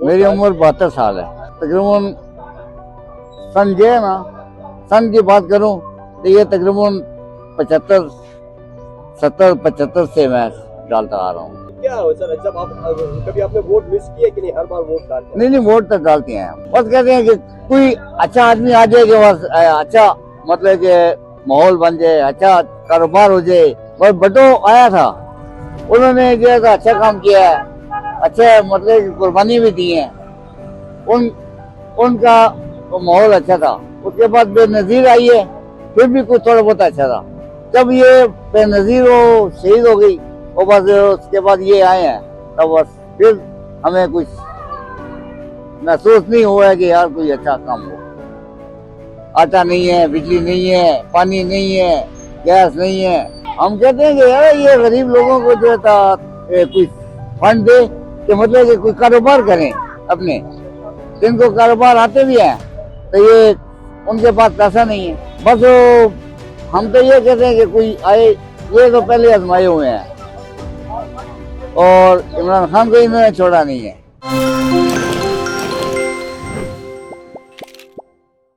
मेरी उम्र 72 साल है। तकरीबन सन जो है ना, सन की बात करूं तो ये तकरीबन 75 से मैं डालता आ रहा हूँ। क्या हो सर, जब आप कभी आपने वोट मिस किया कि नहीं? हर बार वोट डालते हैं? नहीं, वोट तो डालते हैं। बस कहते हैं कि कोई अच्छा आदमी आ जाए कि बस अच्छा मतलब कि माहौल बन जाए, अच्छा कारोबार हो जाए। और बटो आया था, उन्होंने जो है अच्छा काम किया है, अच्छा मतलब कुर्बानी भी दी है। उनका माहौल अच्छा था। उसके बाद बेनजीर आई है, फिर भी कुछ थोड़ा बहुत अच्छा था। जब ये बेनजीर वो शहीद हो गई और बस उसके बाद ये आए हैं, तब बस फिर हमें कुछ महसूस नहीं हुआ है कि यार कोई अच्छा काम हो। आटा नहीं है, बिजली नहीं है, पानी नहीं है, गैस नहीं है। हम कहते हैं कि यार ये गरीब लोगों को जो था कोई फंड दे कि मतलब कि कोई कारोबार करें अपने। जिनको कारोबार आते भी हैं तो ये उनके पास पैसा नहीं है। बस हम तो ये कहते हैं कि कोई आए, ये तो पहले आजमाए हुए हैं और इमरान खान को इन्होंने छोड़ा नहीं है।